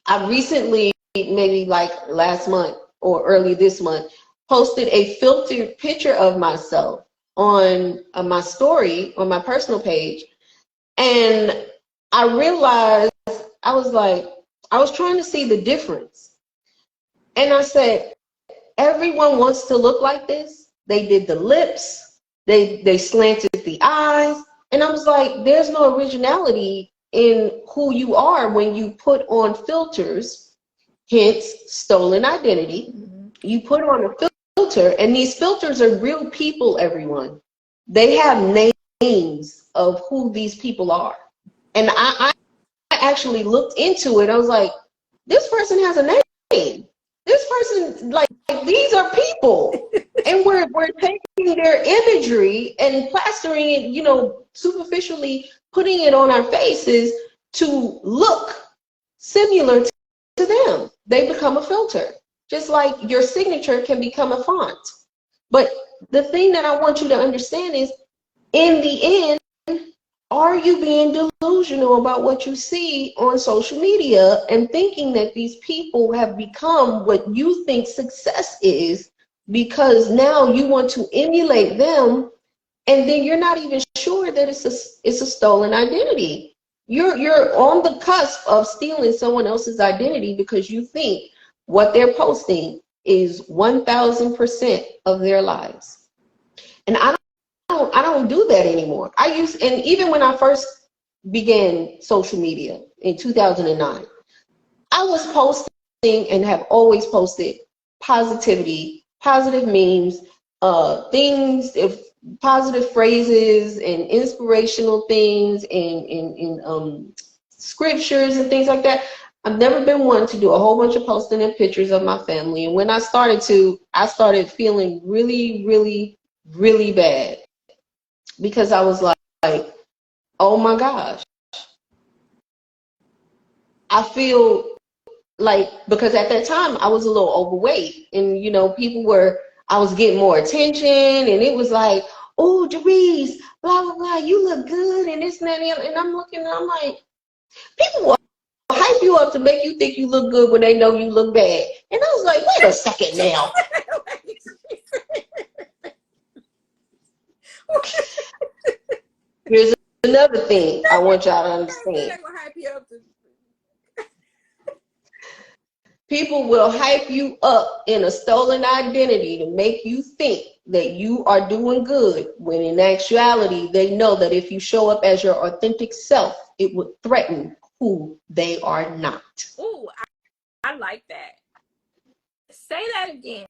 [SPEAKER 2] I recently, maybe like last month or early this month, posted a filtered picture of myself on my story on my personal page. And I realized, I was like, I was trying to see the difference. And I said, everyone wants to look like this. They did the lips, they slanted the eyes. And I was like, there's no originality in who you are when you put on filters, hence stolen identity. You put on a filter, and these filters are real people, everyone. They have names of who these people are. And I actually looked into it. I was like, this person has a name. This person, like these are people. And we're taking their imagery and plastering it, superficially putting it on our faces to look similar to them. They become a filter. Just like your signature can become a font. But the thing that I want you to understand is, in the end, are you being delusional about what you see on social media and thinking that these people have become what you think success is because now you want to emulate them, and then you're not even sure that it's a stolen identity. You're on the cusp of stealing someone else's identity because you think what they're posting is 1000% of their lives. And I don't do that anymore. And even when I first began social media in 2009, I was posting and have always posted positivity, positive memes, things, positive phrases and inspirational things and scriptures and things like that. I've never been one to do a whole bunch of posting and pictures of my family. And when I started feeling really, really, really bad. Because I was like, oh my gosh. I feel like, because at that time I was a little overweight and, I was getting more attention, and it was like, oh, Jerice, blah, blah, blah, you look good, and this and that, and I'm looking, and I'm like, people will hype you up to make you think you look good when they know you look bad. And I was like, wait a second now. Here's another thing I want y'all to understand. People will hype you up in a stolen identity to make you think that you are doing good, when in actuality, they know that if you show up as your authentic self, it would threaten who they are not.
[SPEAKER 1] Ooh, I like that. Say that again.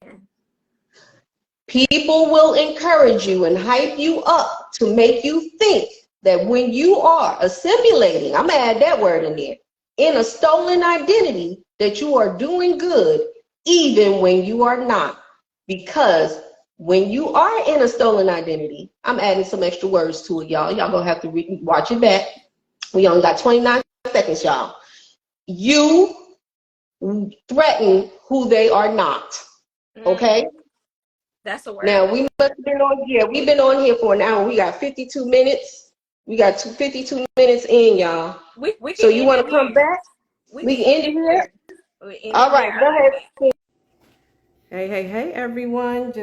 [SPEAKER 2] People will encourage you and hype you up to make you think that when you are assimilating, I'm going to add that word in there, in a stolen identity, that you are doing good even when you are not. Because when you are in a stolen identity, I'm adding some extra words to it, y'all. Y'all going to have to watch it back. We only got 29 seconds, y'all. You threaten who they are not. Okay?
[SPEAKER 1] That's a word.
[SPEAKER 2] Now, we must have been on here. We've been on here for an hour. We got 52 minutes. We got 52 minutes in, y'all. So you want to come back? We can end it here? All right, go ahead.
[SPEAKER 3] Hey, everyone.